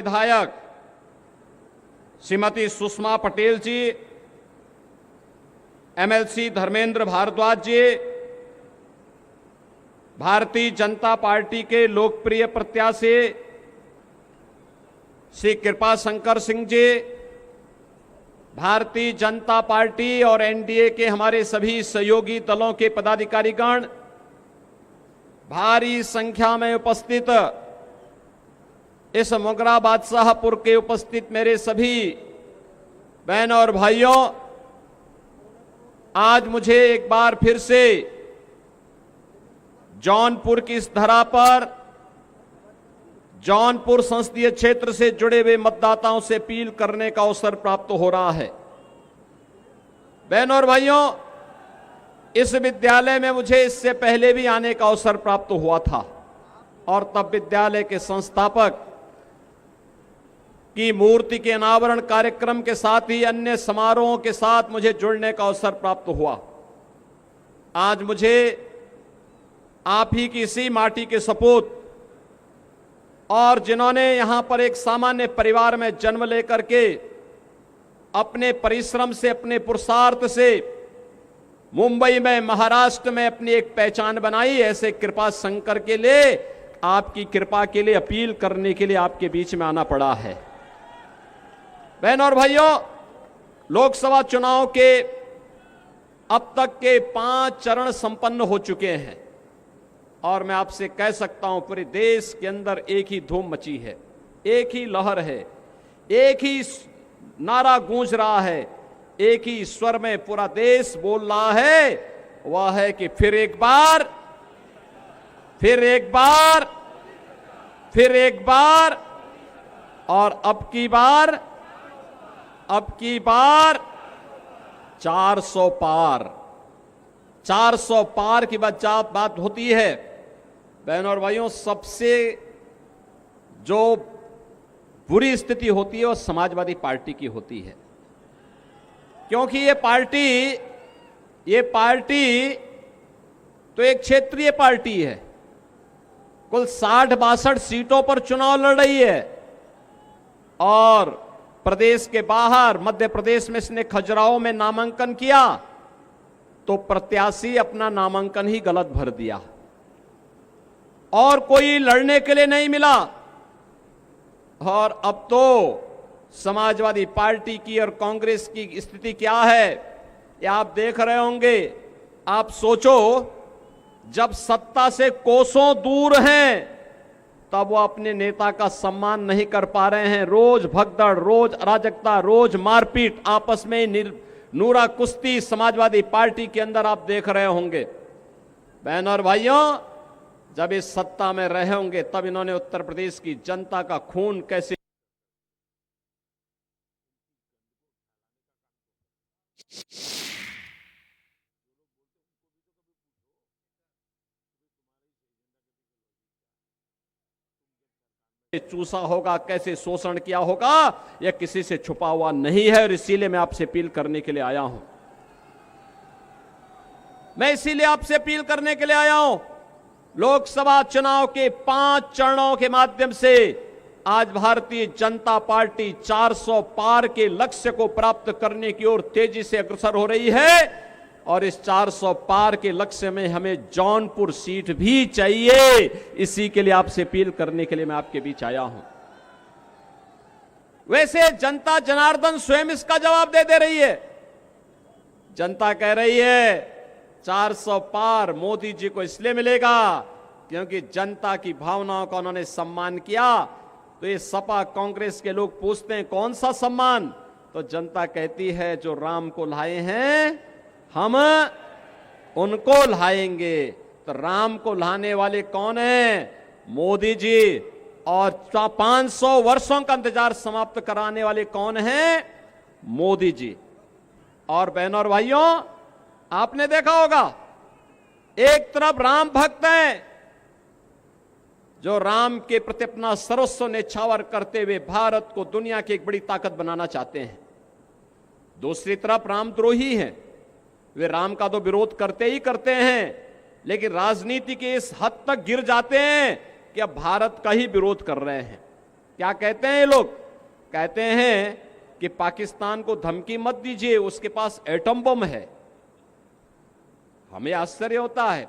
विधायक श्रीमती सुषमा पटेल जी, एमएलसी धर्मेंद्र भारद्वाज जी, भारतीय जनता पार्टी के लोकप्रिय प्रत्याशी श्री कृपा शंकर सिंह जी, भारतीय जनता पार्टी और एनडीए के हमारे सभी सहयोगी दलों के पदाधिकारीगण, भारी संख्या में उपस्थित इस मोगरा बादशाहपुर के उपस्थित मेरे सभी बहनों और भाइयों, आज मुझे एक बार फिर से जौनपुर की इस धरा पर जौनपुर संसदीय क्षेत्र से जुड़े हुए मतदाताओं से अपील करने का अवसर प्राप्त हो रहा है। बहनों और भाइयों, इस विद्यालय में मुझे इससे पहले भी आने का अवसर प्राप्त हुआ था और तब विद्यालय के संस्थापक की मूर्ति के अनावरण कार्यक्रम के साथ ही अन्य समारोहों के साथ मुझे जुड़ने का अवसर प्राप्त हुआ। आज मुझे आप ही की इसी माटी के सपूत और जिन्होंने यहां पर एक सामान्य परिवार में जन्म लेकर के अपने परिश्रम से, अपने पुरुषार्थ से मुंबई में, महाराष्ट्र में अपनी एक पहचान बनाई, ऐसे कृपा शंकर के लिए, आपकी कृपा के लिए अपील करने के लिए आपके बीच में आना पड़ा है। बहनों और भाइयों, लोकसभा चुनाव के अब तक के 5 चरण संपन्न हो चुके हैं और मैं आपसे कह सकता हूं पूरे देश के अंदर एक ही धूम मची है, एक ही लहर है, एक ही नारा गूंज रहा है, एक ही स्वर में पूरा देश बोल रहा है, वह है कि फिर एक बार, फिर एक बार, फिर एक बार और अब की बार 400 पार। 400 पार की बात होती है। बहनों और भाइयों, सबसे जो बुरी स्थिति होती है वो समाजवादी पार्टी की होती है, क्योंकि ये पार्टी तो एक क्षेत्रीय पार्टी है, कुल 60-62 सीटों पर चुनाव लड़ रही है और प्रदेश के बाहर मध्य प्रदेश में इसने खजुराहो में नामांकन किया तो प्रत्याशी अपना नामांकन ही गलत भर दिया और कोई लड़ने के लिए नहीं मिला। और अब तो समाजवादी पार्टी की और कांग्रेस की स्थिति क्या है ये आप देख रहे होंगे। आप सोचो, जब सत्ता से कोसों दूर हैं तब वो अपने नेता का सम्मान नहीं कर पा रहे हैं। रोज भगदड़, रोज अराजकता, रोज मारपीट, आपस में नूरा कुश्ती समाजवादी पार्टी के अंदर आप देख रहे होंगे। बहनों और भाइयों, जब इस सत्ता में रहे होंगे तब इन्होंने उत्तर प्रदेश की जनता का खून कैसे चूसा होगा, कैसे शोषण किया होगा, यह किसी से छुपा हुआ नहीं है और इसीलिए मैं आपसे अपील करने के लिए आया हूं। मैं इसीलिए आपसे अपील करने के लिए आया हूं। लोकसभा चुनाव के 5 चरणों के माध्यम से आज भारतीय जनता पार्टी 400 पार के लक्ष्य को प्राप्त करने की ओर तेजी से अग्रसर हो रही है और इस 400 पार के लक्ष्य में हमें जौनपुर सीट भी चाहिए। इसी के लिए आपसे अपील करने के लिए मैं आपके बीच आया हूं। वैसे जनता जनार्दन स्वयं इसका जवाब दे रही है। जनता कह रही है 400 पार मोदी जी को इसलिए मिलेगा क्योंकि जनता की भावनाओं का उन्होंने सम्मान किया। तो ये सपा कांग्रेस के लोग पूछते हैं कौन सा सम्मान, तो जनता कहती है जो राम को लाए हैं हम उनको लाएंगे। तो राम को लाने वाले कौन हैं? मोदी जी। और 500 वर्षों का इंतजार समाप्त कराने वाले कौन हैं? मोदी जी। और बहनों और भाइयों, आपने देखा होगा, एक तरफ राम भक्त हैं जो राम के प्रति अपना सर्वस्व न्यौछावर करते हुए भारत को दुनिया की एक बड़ी ताकत बनाना चाहते हैं। दूसरी तरफ रामद्रोही हैं, वे राम का तो विरोध करते ही करते हैं लेकिन राजनीति के इस हद तक गिर जाते हैं कि अब भारत का ही विरोध कर रहे हैं। क्या कहते हैं ये लोग? कहते हैं कि पाकिस्तान को धमकी मत दीजिए, उसके पास एटम बम है। हमें आश्चर्य होता है,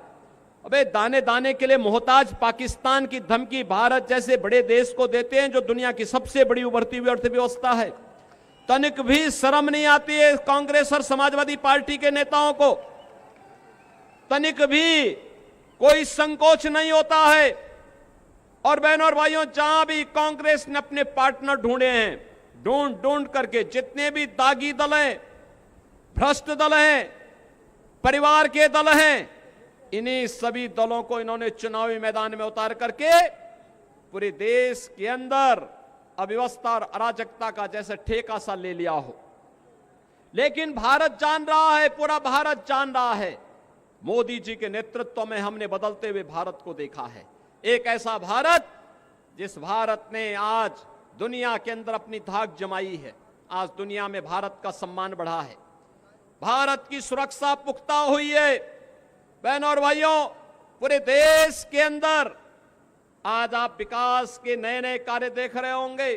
अबे दाने दाने के लिए मोहताज पाकिस्तान की धमकी भारत जैसे बड़े देश को देते हैं जो दुनिया की सबसे बड़ी उभरती हुई अर्थव्यवस्था है। तनिक भी शर्म नहीं आती है कांग्रेस और समाजवादी पार्टी के नेताओं को, तनिक भी कोई संकोच नहीं होता है। और बहनों और भाइयों, जहां भी कांग्रेस ने अपने पार्टनर ढूंढे हैं, ढूंढ ढूंढ करके जितने भी दागी दल हैं, भ्रष्ट दल हैं, परिवार के दल हैं, इन्हीं सभी दलों को इन्होंने चुनावी मैदान में उतार करके पूरे देश के अंदर अव्यवस्था और अराजकता का जैसे ठेका सा ले लिया हो। लेकिन भारत जान रहा है, पूरा भारत जान रहा है, मोदी जी के नेतृत्व में हमने बदलते हुए भारत को देखा है। एक ऐसा भारत जिस भारत ने आज दुनिया के अंदर अपनी धाक जमाई है। आज दुनिया में भारत का सम्मान बढ़ा है, भारत की सुरक्षा पुख्ता हुई है। बहनों और भाइयों, पूरे देश के अंदर आज आप विकास के नए नए कार्य देख रहे होंगे।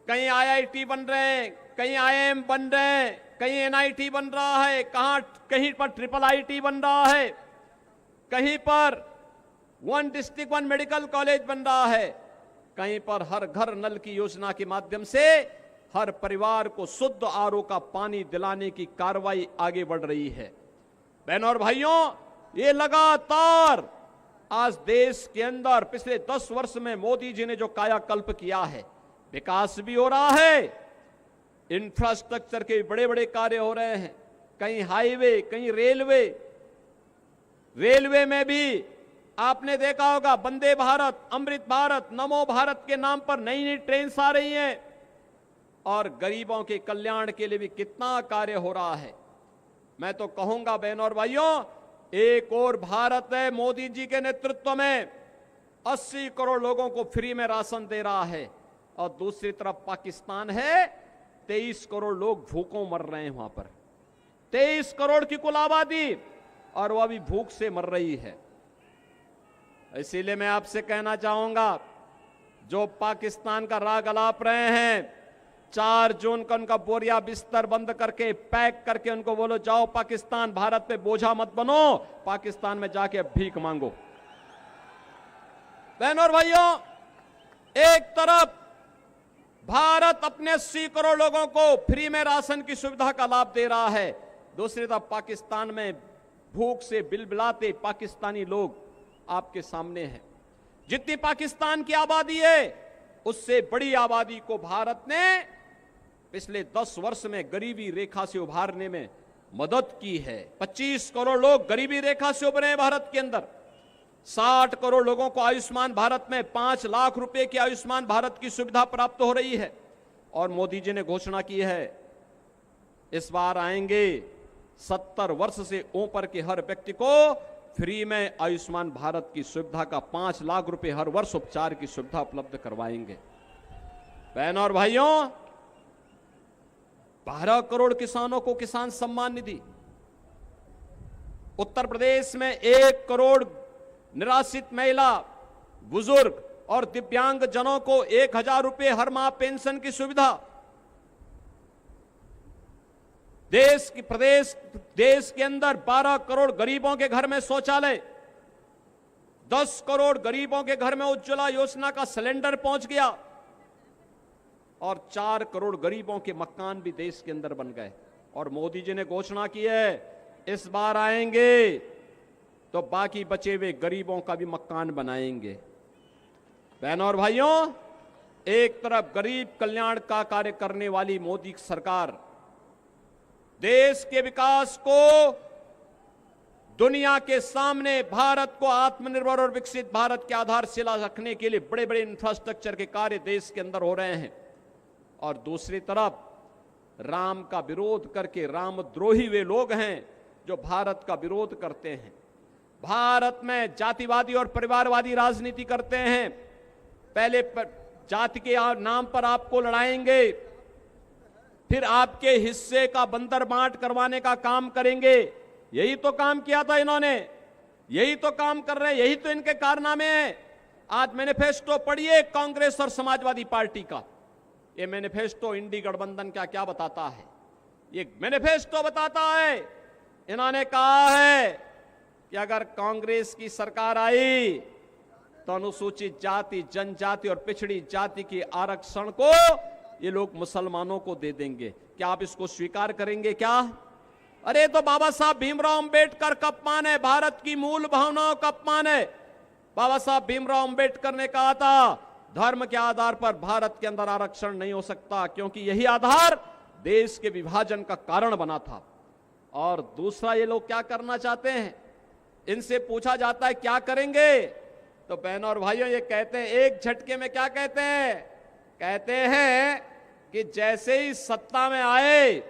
कहीं आईआईटी बन रहे हैं, कहीं आईआईएम बन रहे हैं, कहीं एनआईटी बन रहा है, कहीं पर ट्रिपल आईटी बन रहा है, कहीं पर one district one medical college बन रहा है, कहीं पर हर घर नल की योजना के माध्यम से हर परिवार को शुद्ध आरओ का पानी दिलाने की कार्रवाई आगे बढ़ रही है। बहनों और भाइयों, ये लगातार आज देश के अंदर पिछले 10 वर्ष में मोदी जी ने जो कायाकल्प किया है, विकास भी हो रहा है, इंफ्रास्ट्रक्चर के बड़े बड़े कार्य हो रहे हैं, कहीं हाईवे, कहीं रेलवे। रेलवे में भी आपने देखा होगा वंदे भारत, अमृत भारत, नमो भारत के नाम पर नई नई ट्रेन आ रही हैं, और गरीबों के कल्याण के लिए भी कितना कार्य हो रहा है। मैं तो कहूंगा बहनों और भाइयों, एक और भारत है मोदी जी के नेतृत्व में 80 करोड़ लोगों को फ्री में राशन दे रहा है, और दूसरी तरफ पाकिस्तान है 23 करोड़ लोग भूखों मर रहे हैं वहां पर। 23 करोड़ की कुल आबादी, और वह भी भूख से मर रही है। इसीलिए मैं आपसे कहना चाहूंगा, जो पाकिस्तान का राग अलाप रहे हैं, 4 जून का उनका बोरिया बिस्तर बंद करके पैक करके उनको बोलो जाओ पाकिस्तान, भारत पे बोझा मत बनो, पाकिस्तान में जाके अब भीख मांगो। बहनों और भाइयों, एक तरफ भारत अपने 80 करोड़ लोगों को फ्री में राशन की सुविधा का लाभ दे रहा है, दूसरी तरफ पाकिस्तान में भूख से बिलबिलाते पाकिस्तानी लोग आपके सामने हैं। जितनी पाकिस्तान की आबादी है, उससे बड़ी आबादी को भारत ने पिछले 10 वर्ष में गरीबी रेखा से उभारने में मदद की है। 25 करोड़ लोग गरीबी रेखा से उभरे हैं भारत के अंदर। 60 करोड़ लोगों को आयुष्मान भारत में 5 लाख रुपए की आयुष्मान भारत की सुविधा प्राप्त हो रही है। और मोदी जी ने घोषणा की है, इस बार आएंगे 70 वर्ष से ऊपर के हर व्यक्ति को फ्री में आयुष्मान भारत की सुविधा का 5 लाख रुपए हर वर्ष उपचार की सुविधा उपलब्ध करवाएंगे। बहनों और भाइयों, 12 करोड़ किसानों को किसान सम्मान निधि, उत्तर प्रदेश में 1 करोड़ निराश्रित महिला, बुजुर्ग और दिव्यांग जनों को 1000 रुपए हर माह पेंशन की सुविधा, देश के अंदर 12 करोड़ गरीबों के घर में शौचालय, 10 करोड़ गरीबों के घर में उज्ज्वला योजना का सिलेंडर पहुंच गया, और 4 करोड़ गरीबों के मकान भी देश के अंदर बन गए। और मोदी जी ने घोषणा की है, इस बार आएंगे तो बाकी बचे हुए गरीबों का भी मकान बनाएंगे। बहनों और भाइयों, एक तरफ गरीब कल्याण का कार्य करने वाली मोदी सरकार देश के विकास को दुनिया के सामने, भारत को आत्मनिर्भर और विकसित भारत की आधारशिला रखने के लिए बड़े बड़े इंफ्रास्ट्रक्चर के कार्य देश के अंदर हो रहे हैं, और दूसरी तरफ राम का विरोध करके, रामद्रोही वे लोग हैं जो भारत का विरोध करते हैं, भारत में जातिवादी और परिवारवादी राजनीति करते हैं। पहले जाति के नाम पर आपको लड़ाएंगे, फिर आपके हिस्से का बंदर बांट करवाने का काम करेंगे। यही तो काम किया था इन्होंने, यही तो काम कर रहे हैं, यही तो इनके कारनामे हैं। आज मैनिफेस्टो पढ़िए कांग्रेस और समाजवादी पार्टी का। ये मैनिफेस्टो इंडी गठबंधन का क्या बताता है? ये मैनिफेस्टो बताता है, इन्होंने कहा है कि अगर कांग्रेस की सरकार आई तो अनुसूचित जाति, जनजाति और पिछड़ी जाति के आरक्षण को ये लोग मुसलमानों को दे देंगे। क्या आप इसको स्वीकार करेंगे क्या? अरे तो बाबा साहब भीमराव अंबेडकर का अपमान है, भारत की मूल भावनाओं का अपमान है। बाबा साहब भीमराव अंबेडकर ने कहा था धर्म के आधार पर भारत के अंदर आरक्षण नहीं हो सकता, क्योंकि यही आधार देश के विभाजन का कारण बना था। और दूसरा, ये लोग क्या करना चाहते हैं? इनसे पूछा जाता है क्या करेंगे, तो बहनों और भाइयों ये कहते हैं एक झटके में, क्या कहते हैं? कहते हैं कि जैसे ही सत्ता में आए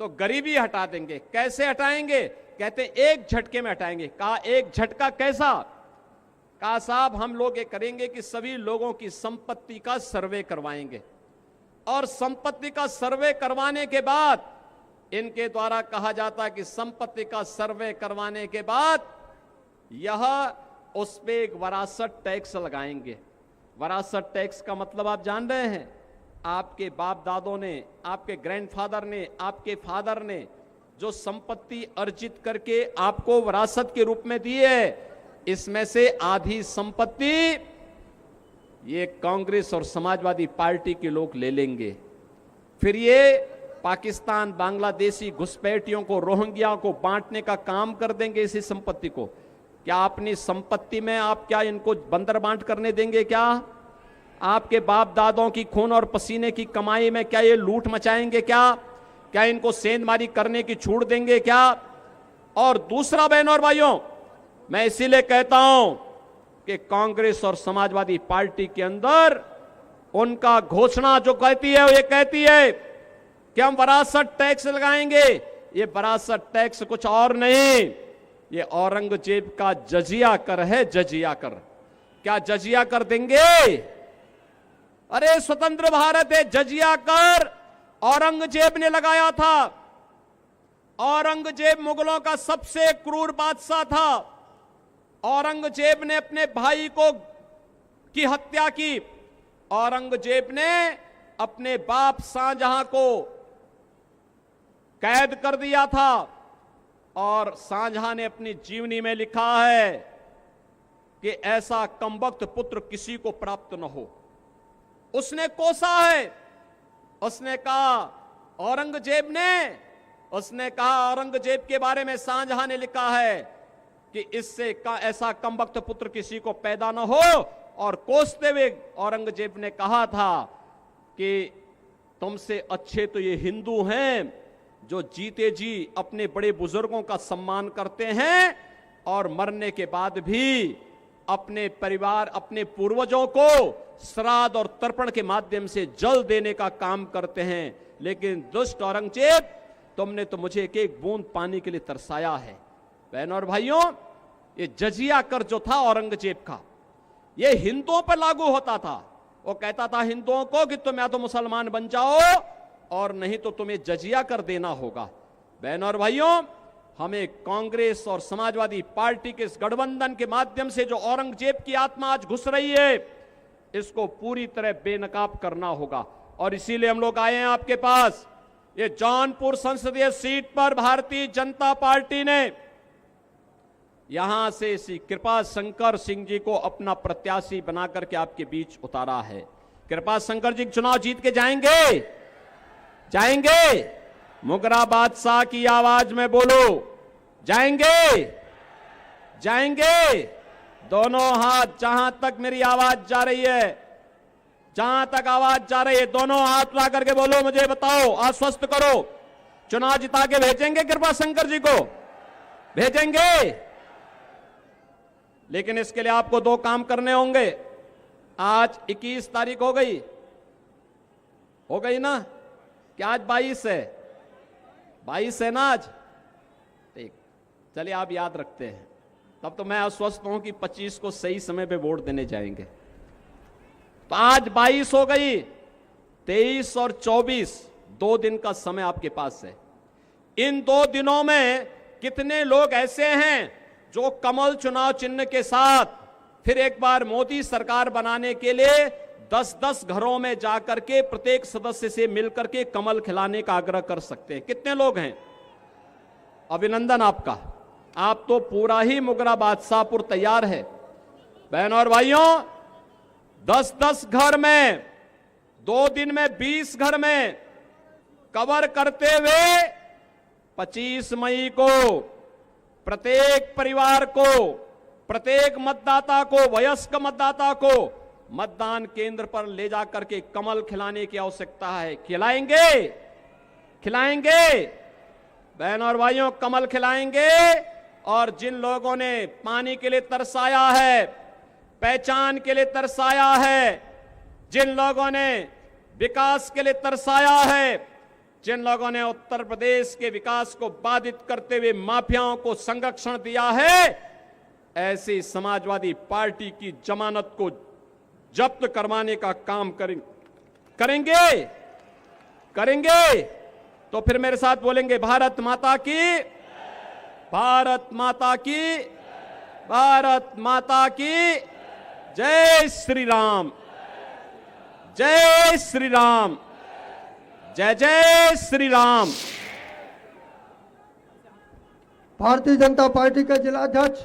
तो गरीबी हटा देंगे। कैसे हटाएंगे? कहते हैं एक झटके में हटाएंगे। कहा एक झटका कैसा? कहा साहब हम लोग ये करेंगे कि सभी लोगों की संपत्ति का सर्वे करवाएंगे, और संपत्ति का सर्वे करवाने के बाद इनके द्वारा कहा जाता है कि संपत्ति का सर्वे करवाने के बाद यह उस पे एक वरासत टैक्स लगाएंगे। वरासत टैक्स का मतलब आप जान रहे हैं? आपके बाप दादों ने, आपके ग्रैंडफादर ने, आपके फादर ने जो संपत्ति अर्जित करके आपको वरासत के रूप में दी है, इसमें से आधी संपत्ति ये कांग्रेस और समाजवादी पार्टी के लोग ले लेंगे। फिर ये पाकिस्तान, बांग्लादेशी घुसपैठियों को, रोहिंग्या को बांटने का काम कर देंगे इसी संपत्ति को। क्या अपनी संपत्ति में आप क्या इनको बंदर बांट करने देंगे क्या? आपके बाप दादों की खून और पसीने की कमाई में क्या ये लूट मचाएंगे क्या? क्या इनको सेंधमारी करने की छूट देंगे क्या? और दूसरा बहनों और भाइयों, मैं इसीलिए कहता हूं कि कांग्रेस और समाजवादी पार्टी के अंदर उनका घोषणा जो कहती है, वो ये कहती है कि हम वरासत टैक्स लगाएंगे। ये वरासत टैक्स कुछ और नहीं, ये औरंगजेब का जजिया कर है, जजिया कर। क्या जजिया कर देंगे? अरे स्वतंत्र भारत है, जजिया कर औरंगजेब ने लगाया था। औरंगजेब मुगलों का सबसे क्रूर बादशाह था। औरंगजेब ने अपने भाई को की हत्या की। औरंगजेब ने अपने बाप शाहजहां को कैद कर दिया था, और शाहजहां ने अपनी जीवनी में लिखा है कि ऐसा कमबख्त पुत्र किसी को प्राप्त न हो। उसने कोसा है, उसने कहा औरंगजेब ने, उसने कहा औरंगजेब के बारे में शाहजहां ने लिखा है कि इससे ऐसा कमबख्त पुत्र किसी को पैदा न हो। और कोसते हुए औरंगजेब ने कहा था कि तुमसे अच्छे तो ये हिंदू हैं जो जीते जी अपने बड़े बुजुर्गों का सम्मान करते हैं और मरने के बाद भी अपने परिवार, अपने पूर्वजों को श्राद्ध और तर्पण के माध्यम से जल देने का काम करते हैं। लेकिन दुष्ट औरंगजेब, तुमने तो मुझे एक एक बूंद पानी के लिए तरसाया है। बहनों और भाइयों, ये जजिया कर जो था औरंगजेब का, ये हिंदुओं पर लागू होता था। वो कहता था हिंदुओं को कि तुम या तो मुसलमान बन जाओ और नहीं तो तुम्हें जजिया कर देना होगा। बहनों और भाइयों, हमें कांग्रेस और समाजवादी पार्टी के इस गठबंधन के माध्यम से जो औरंगजेब की आत्मा आज घुस रही है, इसको पूरी तरह बेनकाब करना होगा। और इसीलिए हम लोग आए हैं आपके पास। ये जौनपुर संसदीय सीट पर भारतीय जनता पार्टी ने यहां से श्री कृपा शंकर सिंह जी को अपना प्रत्याशी बनाकर के आपके बीच उतारा है। कृपा शंकर जी चुनाव जीत के जाएंगे, जाएंगे? मुगरा बादशाह की आवाज में बोलो, जाएंगे, जाएंगे? दोनों हाथ, जहां तक मेरी आवाज जा रही है, जहां तक आवाज जा रही है, दोनों हाथ ला करके बोलो, मुझे बताओ, आश्वस्त करो, चुनाव जिता के भेजेंगे कृपा शंकर जी को? भेजेंगे। लेकिन इसके लिए आपको दो काम करने होंगे। आज 21 तारीख हो गई ना? क्या आज 22 है? 22 है ना आज? ठीक, चलिए आप याद रखते हैं। तब तो मैं आश्वस्त हूं कि 25 को सही समय पे वोट देने जाएंगे। तो आज 22 हो गई, 23 और 24 2 दिन का समय आपके पास है। इन 2 दिनों में कितने लोग ऐसे हैं जो कमल चुनाव चिन्ह के साथ फिर एक बार मोदी सरकार बनाने के लिए 10-10 घरों में जाकर के प्रत्येक सदस्य से मिलकर के कमल खिलाने का आग्रह कर सकते हैं। कितने लोग हैं? अभिनंदन आपका, आप तो पूरा ही मुगरा बादशाहपुर तैयार है। बहनों और भाइयों, 10-10 घर में 2 दिन में 20 घर में कवर करते हुए 25 मई को प्रत्येक परिवार को, प्रत्येक मतदाता को, वयस्क मतदाता को मतदान केंद्र पर ले जाकर के कमल खिलाने की आवश्यकता है। खिलाएंगे, खिलाएंगे बहनों और भाइयों, कमल खिलाएंगे। और जिन लोगों ने पानी के लिए तरसाया है, पहचान के लिए तरसाया है, जिन लोगों ने विकास के लिए तरसाया है, जिन लोगों ने उत्तर प्रदेश के विकास को बाधित करते हुए माफियाओं को संरक्षण दिया है, ऐसी समाजवादी पार्टी की जमानत को जब्त करवाने का काम करेंगे। तो फिर मेरे साथ बोलेंगे, भारत माता की, भारत माता की, भारत माता की जय श्री राम, जय श्री राम, जय जय श्री राम। भारतीय जनता पार्टी के जिला अध्यक्ष